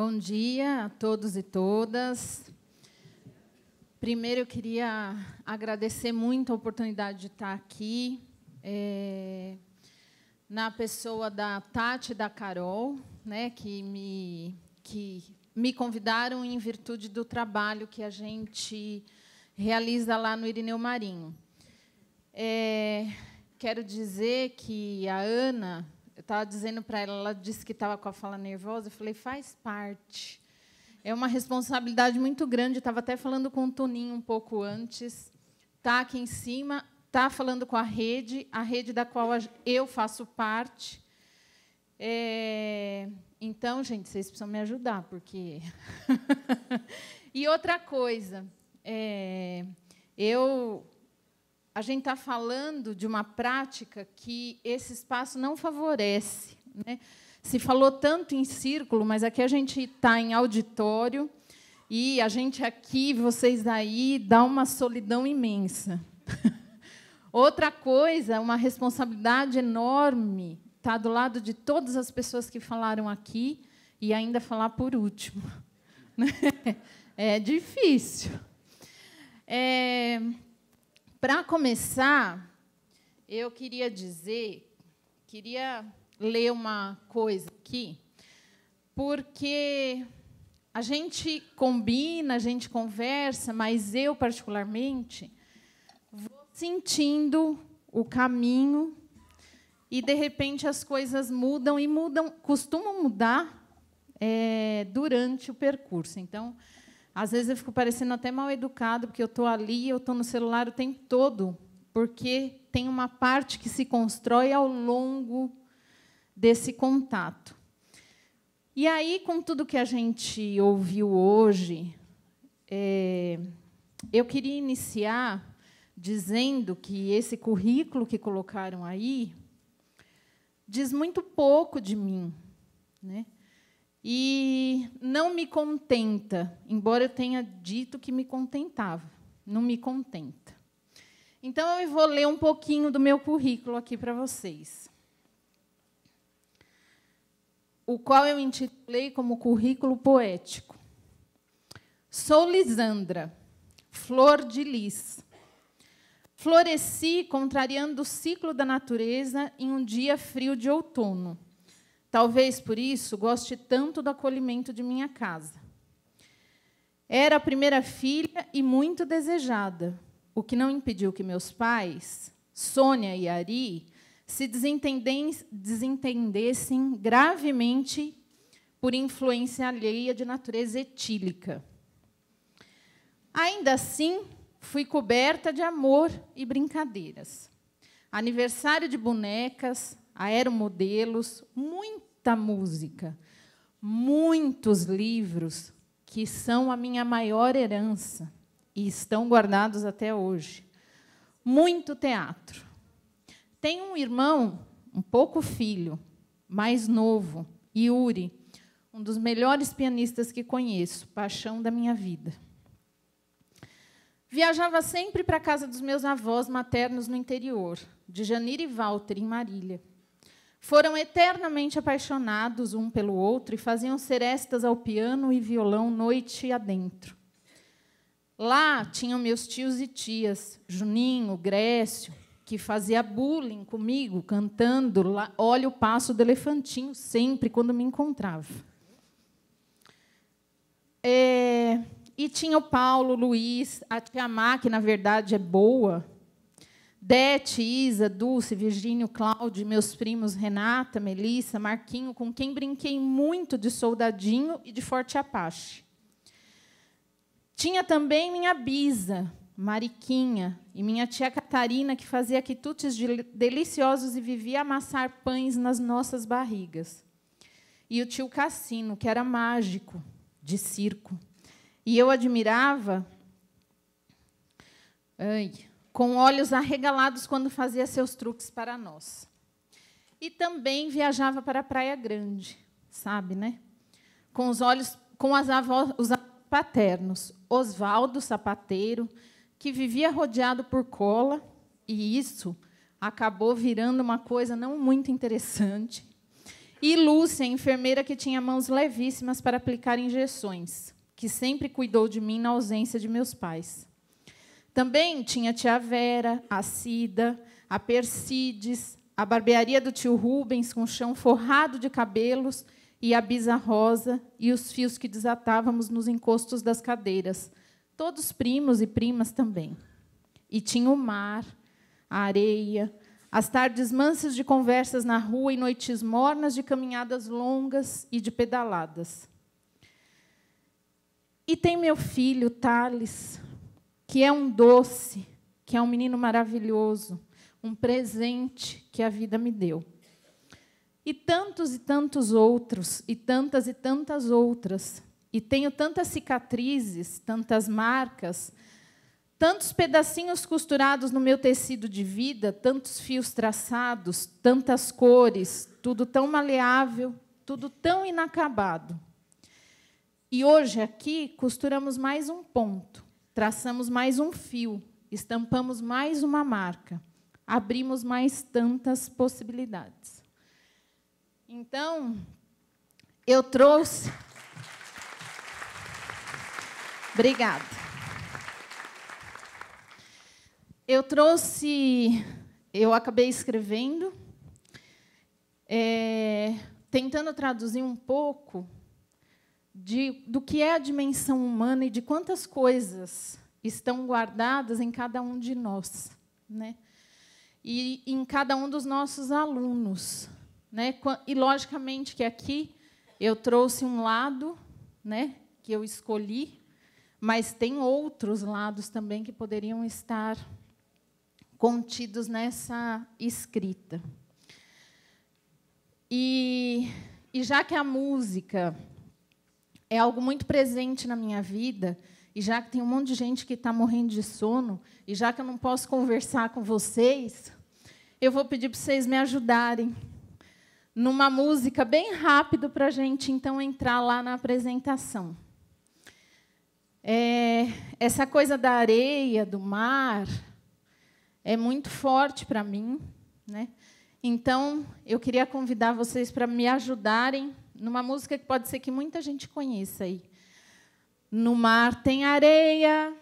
Bom dia a todos e todas. Primeiro, eu queria agradecer muito a oportunidade de estar aqui, na pessoa da Tati e da Carol, né, que me convidaram em virtude do trabalho que a gente realiza lá no Irineu Marinho. Quero dizer que a Ana, eu estava dizendo para ela, ela disse que estava com a fala nervosa, eu falei, faz parte. É uma responsabilidade muito grande, eu estava até falando com o Toninho um pouco antes, está aqui em cima, está falando com a rede da qual eu faço parte. Então, gente, vocês precisam me ajudar, porque... E outra coisa, a gente está falando de uma prática que esse espaço não favorece, né? Se falou tanto em círculo, mas aqui a gente está em auditório e a gente aqui, vocês aí, dá uma solidão imensa. Outra coisa, uma responsabilidade enorme, está do lado de todas as pessoas que falaram aqui e ainda falar por último. É difícil. Para começar, eu queria ler uma coisa aqui, porque a gente combina, a gente conversa, mas eu, particularmente, vou sentindo o caminho e, de repente, as coisas mudam, costumam mudar durante o percurso. Então, às vezes, eu fico parecendo até mal educado, porque eu estou ali, eu estou no celular o tempo todo, porque tem uma parte que se constrói ao longo desse contato. E aí, com tudo que a gente ouviu hoje, eu queria iniciar dizendo que esse currículo que colocaram aí diz muito pouco de mim, né? E não me contenta, embora eu tenha dito que me contentava, não me contenta. Então, eu vou ler um pouquinho do meu currículo aqui para vocês, o qual eu intitulei como currículo poético. Sou Lisandra, flor de lis. Floresci contrariando o ciclo da natureza em um dia frio de outono. Talvez, por isso, goste tanto do acolhimento de minha casa. Era a primeira filha e muito desejada, o que não impediu que meus pais, Sônia e Ari, se desentendessem gravemente por influência alheia de natureza etílica. Ainda assim, fui coberta de amor e brincadeiras. Aniversário de bonecas, aeromodelos, muita música, muitos livros, que são a minha maior herança e estão guardados até hoje. Muito teatro. Tenho um irmão, um pouco filho, mais novo, Yuri, um dos melhores pianistas que conheço, paixão da minha vida. Viajava sempre para a casa dos meus avós maternos no interior, de Janira e Walter, em Marília. Foram eternamente apaixonados um pelo outro e faziam serestas ao piano e violão noite adentro. Lá tinham meus tios e tias, Juninho, Grécio, que fazia bullying comigo, cantando Olha o Passo do Elefantinho, sempre quando me encontrava. E tinha o Paulo, Luiz, a tia Má, que, na verdade, é boa, Dete, Isa, Dulce, Virgínio, Cláudio, meus primos Renata, Melissa, Marquinho, com quem brinquei muito de soldadinho e de Forte Apache. Tinha também minha bisa, Mariquinha, e minha tia Catarina, que fazia quitutes deliciosos e vivia a amassar pães nas nossas barrigas. E o tio Cassino, que era mágico, de circo. E eu admirava, com olhos arregalados quando fazia seus truques para nós. E também viajava para a Praia Grande, sabe, né? Com os avós paternos, Osvaldo, sapateiro, que vivia rodeado por cola, e isso acabou virando uma coisa não muito interessante. E Lúcia, a enfermeira que tinha mãos levíssimas para aplicar injeções, que sempre cuidou de mim na ausência de meus pais. Também tinha a tia Vera, a Cida, a Persides, a barbearia do tio Rubens, com o chão forrado de cabelos, e a bisa rosa, e os fios que desatávamos nos encostos das cadeiras. Todos primos e primas também. E tinha o mar, a areia, as tardes mansas de conversas na rua e noites mornas de caminhadas longas e de pedaladas. E tem meu filho, Thales, que é um doce, que é um menino maravilhoso, um presente que a vida me deu. E tantos outros, e tantas outras. E tenho tantas cicatrizes, tantas marcas, tantos pedacinhos costurados no meu tecido de vida, tantos fios traçados, tantas cores, tudo tão maleável, tudo tão inacabado. E hoje, aqui, costuramos mais um ponto, traçamos mais um fio, estampamos mais uma marca, abrimos mais tantas possibilidades. Então, eu trouxe... Obrigada. Eu acabei escrevendo, tentando traduzir um pouco do que é a dimensão humana e de quantas coisas estão guardadas em cada um de nós, né? E em cada um dos nossos alunos, né? E, logicamente, que aqui eu trouxe um lado, né, que eu escolhi, mas tem outros lados também que poderiam estar contidos nessa escrita. E já que a música é algo muito presente na minha vida, e já que tem um monte de gente que está morrendo de sono, e já que eu não posso conversar com vocês, eu vou pedir para vocês me ajudarem numa música bem rápido para a gente, então, entrar lá na apresentação. Essa coisa da areia, do mar, é muito forte para mim, né? Então, eu queria convidar vocês para me ajudarem numa música que pode ser que muita gente conheça aí. No mar tem areia,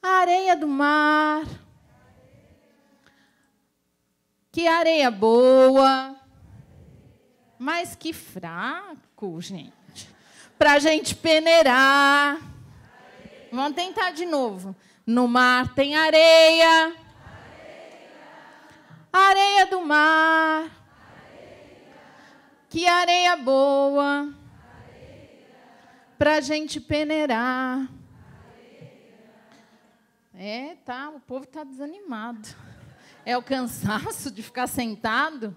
a areia do mar. Que areia boa, mas que fraco, gente. Para a gente peneirar. Vamos tentar de novo. No mar tem areia, areia do mar. Que areia boa, para a gente peneirar. Tá, o povo está desanimado. É o cansaço de ficar sentado?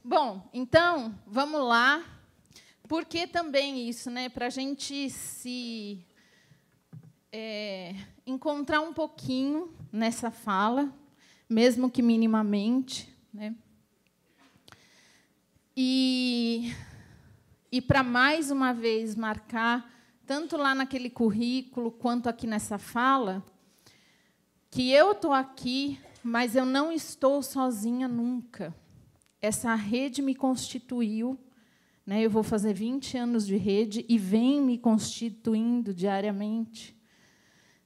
Bom, então, vamos lá. Porque também isso, né? Para a gente se encontrar um pouquinho nessa fala, mesmo que minimamente, né? E para, mais uma vez, marcar, tanto lá naquele currículo, quanto aqui nessa fala, que eu estou aqui, mas eu não estou sozinha nunca. Essa rede me constituiu, né? Eu vou fazer 20 anos de rede e vem me constituindo diariamente.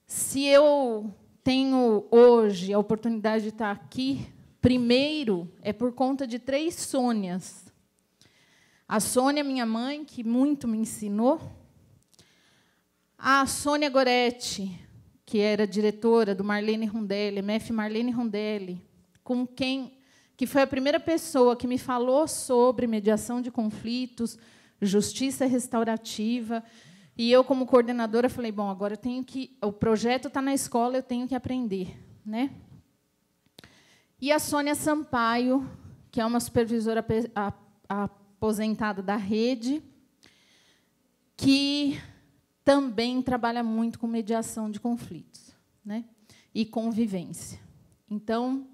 Se eu tenho hoje a oportunidade de estar aqui, primeiro é por conta de 3 Sônias. A Sônia, minha mãe, que muito me ensinou. A Sônia Goretti, que era diretora do Marlene Rondelli, MF Marlene Rondelli, que foi a primeira pessoa que me falou sobre mediação de conflitos, justiça restaurativa. E eu, como coordenadora, falei, bom, agora eu tenho que... O projeto está na escola, eu tenho que aprender, né? E a Sônia Sampaio, que é uma supervisora aposentada da rede, que também trabalha muito com mediação de conflitos, né? E convivência. Então,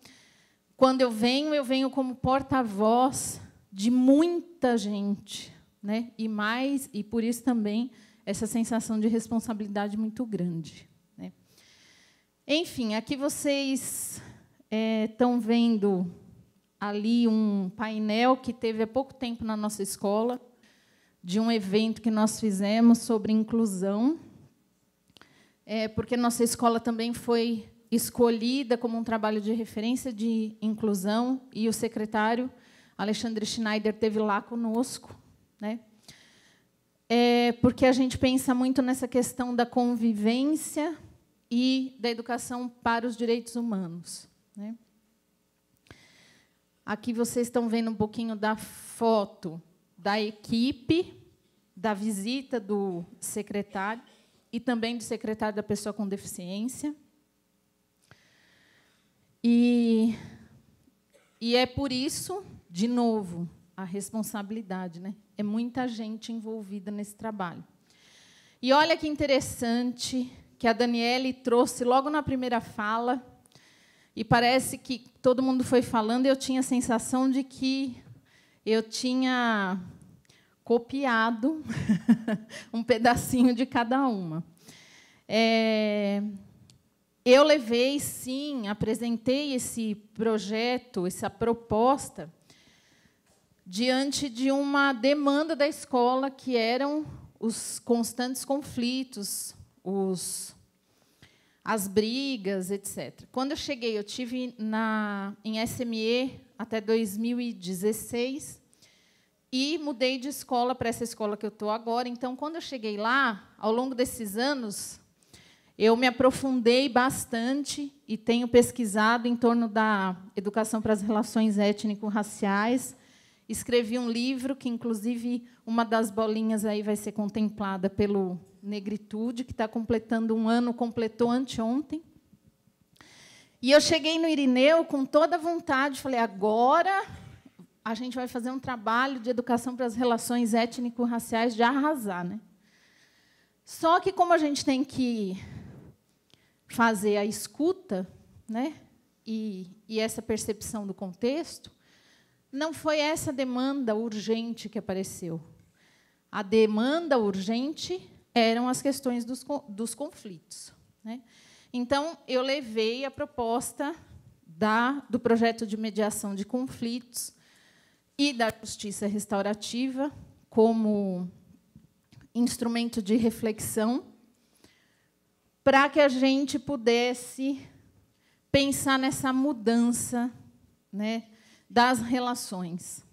quando eu venho como porta-voz de muita gente, né? E por isso também essa sensação de responsabilidade muito grande, né? Enfim, aqui vocês estão vendo ali um painel que teve há pouco tempo na nossa escola, de um evento que nós fizemos sobre inclusão, porque nossa escola também foi escolhida como um trabalho de referência de inclusão, e o secretário Alexandre Schneider esteve lá conosco, né? Porque a gente pensa muito nessa questão da convivência e da educação para os direitos humanos, né? Aqui vocês estão vendo um pouquinho da foto da equipe, da visita do secretário e também do secretário da pessoa com deficiência. E é por isso, de novo, a responsabilidade, né? É muita gente envolvida nesse trabalho. E olha que interessante que a Daniele trouxe logo na primeira fala, e parece que todo mundo foi falando, e eu tinha a sensação de que eu tinha copiado um pedacinho de cada uma. Eu levei, sim, apresentei esse projeto, essa proposta, diante de uma demanda da escola, que eram os constantes conflitos, as brigas, etc. Quando eu cheguei, eu tive em SME até 2016 e mudei de escola para essa escola que eu estou agora. Então, quando eu cheguei lá, ao longo desses anos, eu me aprofundei bastante e tenho pesquisado em torno da educação para as relações étnico-raciais. Escrevi um livro que, inclusive, uma das bolinhas aí vai ser contemplada pelo Negritude, que está completando um ano, completou anteontem. E eu cheguei no Irineu com toda a vontade, falei, agora a gente vai fazer um trabalho de educação para as relações étnico-raciais de arrasar, né? Só que, como a gente tem que fazer a escuta, né, e essa percepção do contexto, não foi essa demanda urgente que apareceu. A demanda urgente eram as questões dos conflitos, né? Então, eu levei a proposta do projeto de mediação de conflitos e da justiça restaurativa como instrumento de reflexão para que a gente pudesse pensar nessa mudança, né, das relações.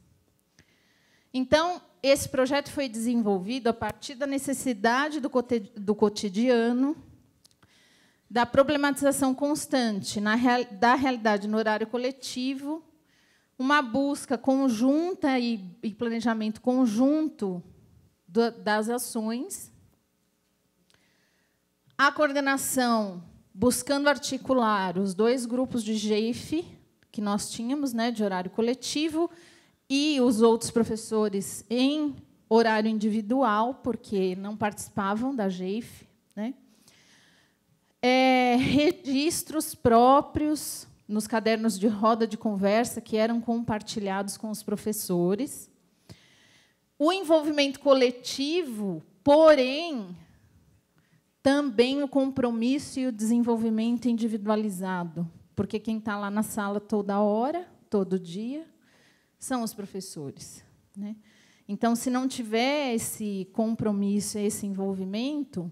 Então, esse projeto foi desenvolvido a partir da necessidade do cotidiano, da problematização constante da realidade no horário coletivo, uma busca conjunta e planejamento conjunto das ações, a coordenação buscando articular os dois grupos de GEIF que nós tínhamos, né, de horário coletivo, e os outros professores em horário individual, porque não participavam da GEIF, né? Registros próprios nos cadernos de roda de conversa que eram compartilhados com os professores. O envolvimento coletivo, porém, também o compromisso e o desenvolvimento individualizado, porque quem está lá na sala toda hora, todo dia, são os professores, né? Então, se não tiver esse compromisso, esse envolvimento,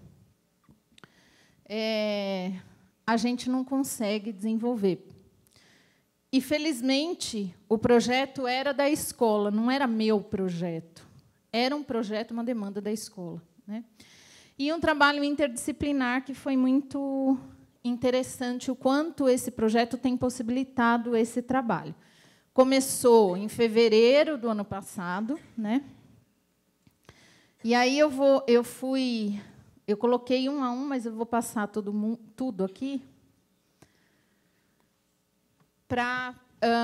a gente não consegue desenvolver. E, felizmente, o projeto era da escola, não era meu projeto. Era um projeto, uma demanda da escola, né? E um trabalho interdisciplinar que foi muito interessante, o quanto esse projeto tem possibilitado esse trabalho. Começou em fevereiro do ano passado, né? E aí eu coloquei um a um, mas eu vou passar tudo aqui para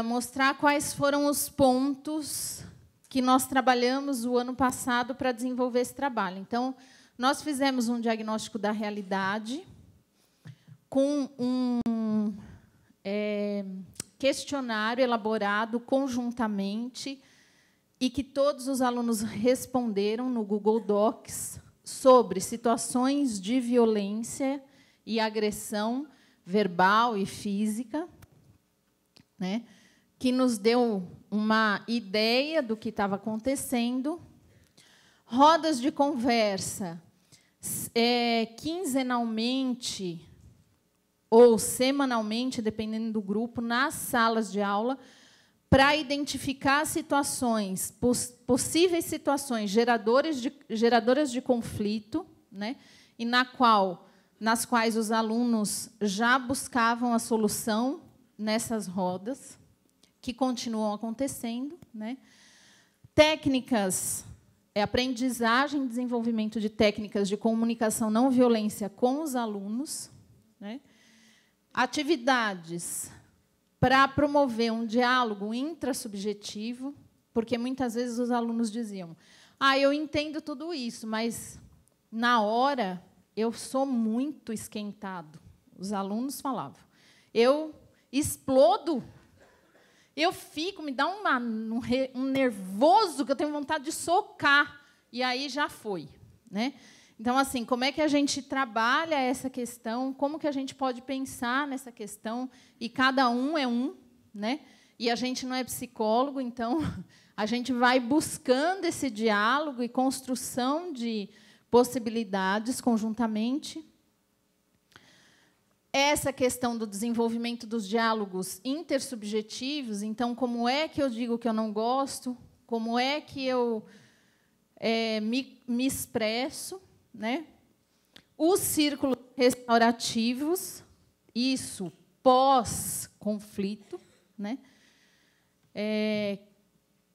mostrar quais foram os pontos que nós trabalhamos o ano passado para desenvolver esse trabalho. Então, nós fizemos um diagnóstico da realidade com um questionário elaborado conjuntamente e que todos os alunos responderam no Google Docs sobre situações de violência e agressão verbal e física. né, que nos deu uma ideia do que estava acontecendo. Rodas de conversa, quinzenalmente ou semanalmente, dependendo do grupo, nas salas de aula, para identificar situações, possíveis situações geradoras de conflito, né, e nas quais os alunos já buscavam a solução nessas rodas, que continuam acontecendo, né. Técnicas, aprendizagem e desenvolvimento de técnicas de comunicação não violência com os alunos, né. Atividades para promover um diálogo intrassubjetivo, porque muitas vezes os alunos diziam: eu entendo tudo isso, mas na hora eu sou muito esquentado. Os alunos falavam: eu explodo, eu fico, me dá um nervoso que eu tenho vontade de socar, e aí já foi, né? Então, assim, como é que a gente trabalha essa questão? Como que a gente pode pensar nessa questão? E cada um é um, né? E a gente não é psicólogo, então a gente vai buscando esse diálogo e construção de possibilidades conjuntamente. Essa questão do desenvolvimento dos diálogos intersubjetivos, então, como é que eu digo que eu não gosto? Como é que eu me expresso? Né? Os círculos restaurativos, isso pós-conflito, né?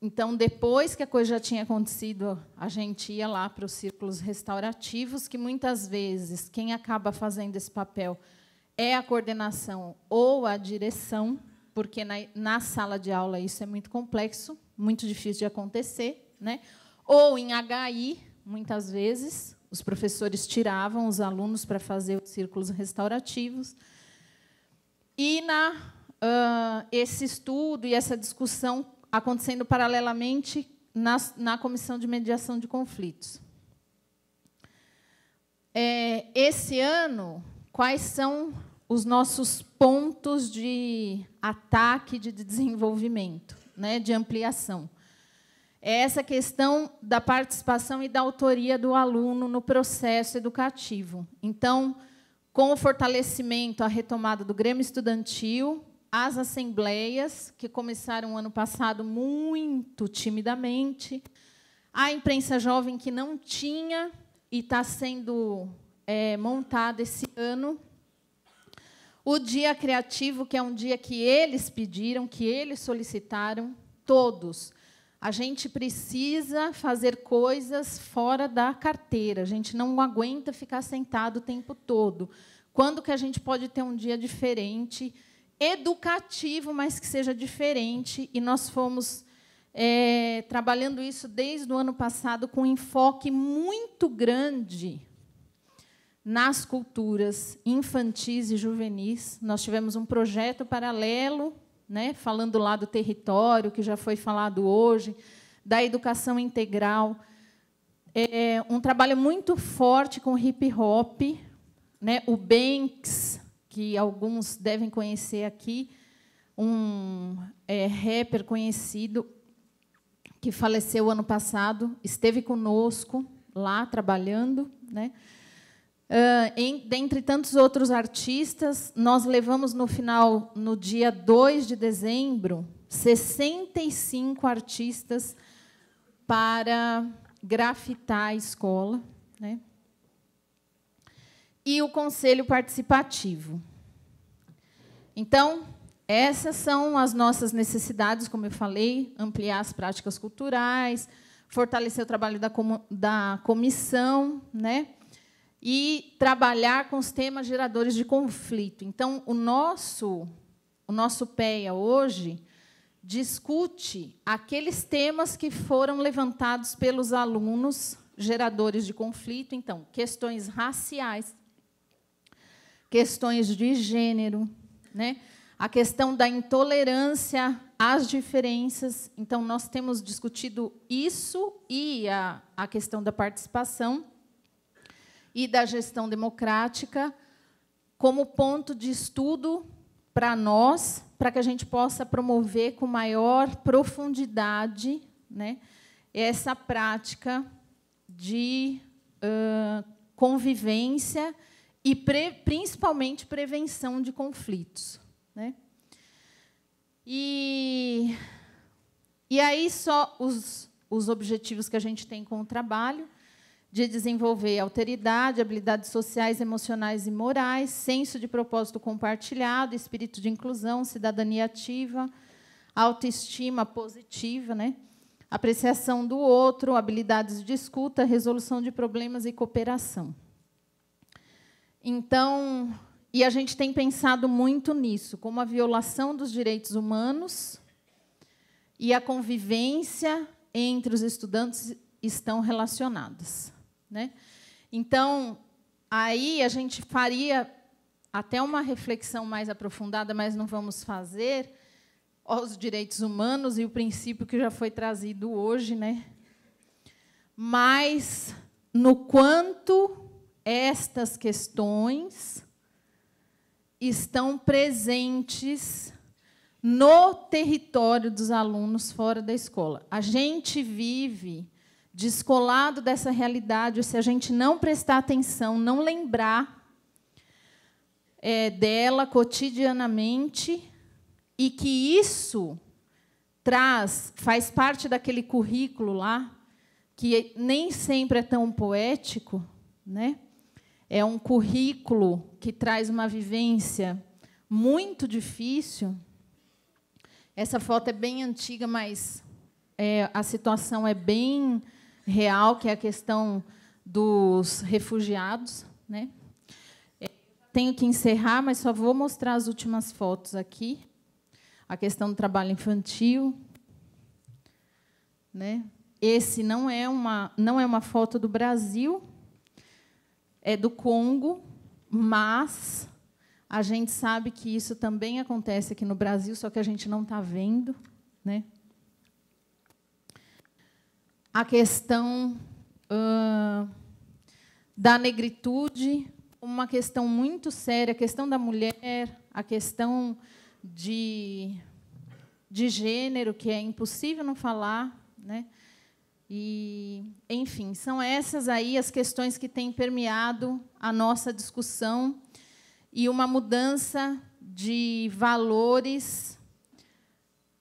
Então, depois que a coisa já tinha acontecido, a gente ia lá para os círculos restaurativos, que muitas vezes quem acaba fazendo esse papel é a coordenação ou a direção, porque na sala de aula isso é muito complexo, muito difícil de acontecer, né? Ou em HI, muitas vezes, os professores tiravam os alunos para fazer os círculos restaurativos. E esse estudo e essa discussão acontecendo paralelamente na Comissão de Mediação de Conflitos. Esse ano, quais são os nossos pontos de ataque, de desenvolvimento, né, de ampliação? É essa questão da participação e da autoria do aluno no processo educativo. Então, com o fortalecimento, a retomada do Grêmio Estudantil, as assembleias, que começaram ano passado muito timidamente, a imprensa jovem, que não tinha e está sendo montada esse ano, o Dia Criativo, que é um dia que eles pediram, que eles solicitaram, todos. A gente precisa fazer coisas fora da carteira. A gente não aguenta ficar sentado o tempo todo. Quando que a gente pode ter um dia diferente, educativo, mas que seja diferente? E nós fomos trabalhando isso desde o ano passado com um enfoque muito grande nas culturas infantis e juvenis. Nós tivemos um projeto paralelo, né, falando lá do território, que já foi falado hoje, da educação integral. Um trabalho muito forte com hip-hop, né, o Banks, que alguns devem conhecer aqui, um rapper conhecido, que faleceu ano passado, esteve conosco lá, trabalhando, né? Dentre tantos outros artistas, nós levamos no dia 2 de dezembro, 65 artistas para grafitar a escola, né? E o Conselho Participativo. Então, essas são as nossas necessidades, como eu falei: ampliar as práticas culturais, fortalecer o trabalho da comissão, né? E trabalhar com os temas geradores de conflito. Então, o nosso PEA hoje discute aqueles temas que foram levantados pelos alunos geradores de conflito. Então, questões raciais, questões de gênero, né? A questão da intolerância às diferenças. Então, nós temos discutido isso e a questão da participação e da gestão democrática como ponto de estudo para nós, para que a gente possa promover com maior profundidade, né, essa prática de convivência e, principalmente, prevenção de conflitos, né? E aí, só os objetivos que a gente tem com o trabalho, de desenvolver alteridade, habilidades sociais, emocionais e morais, senso de propósito compartilhado, espírito de inclusão, cidadania ativa, autoestima positiva, né? Apreciação do outro, habilidades de escuta, resolução de problemas e cooperação. Então, e a gente tem pensado muito nisso, como a violação dos direitos humanos e a convivência entre os estudantes estão relacionadas, né? Então, aí a gente faria até uma reflexão mais aprofundada, mas não vamos fazer, aos direitos humanos e o princípio que já foi trazido hoje, né? Mas no quanto estas questões estão presentes no território dos alunos fora da escola. A gente vive descolado dessa realidade, se a gente não prestar atenção, não lembrar dela cotidianamente, e que isso faz parte daquele currículo lá, que nem sempre é tão poético, né? É um currículo que traz uma vivência muito difícil. Essa foto é bem antiga, mas a situação é bem real, que é a questão dos refugiados, né? Tenho que encerrar, mas só vou mostrar as últimas fotos aqui. A questão do trabalho infantil, né? Esse não é uma foto do Brasil, é do Congo, mas a gente sabe que isso também acontece aqui no Brasil, só que a gente não está vendo, né? A questão da negritude, uma questão muito séria, a questão da mulher, a questão de gênero, que é impossível não falar, né? E, enfim, são essas aí as questões que têm permeado a nossa discussão e uma mudança de valores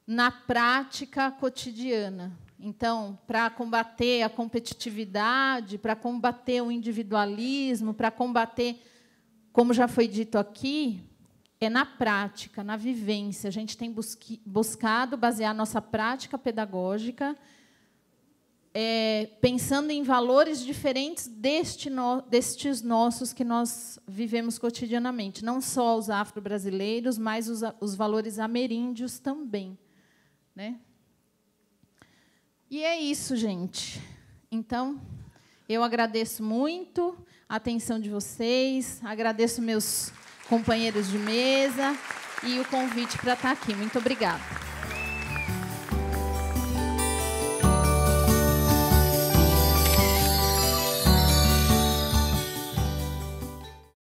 na prática cotidiana. Então, para combater a competitividade, para combater o individualismo, para combater, como já foi dito aqui, é na prática, na vivência. A gente tem buscado basear nossa prática pedagógica pensando em valores diferentes destes nossos que nós vivemos cotidianamente. Não só os afro-brasileiros, mas os valores ameríndios também, né? E é isso, gente. Então, eu agradeço muito a atenção de vocês, agradeço meus companheiros de mesa e o convite para estar aqui. Muito obrigada.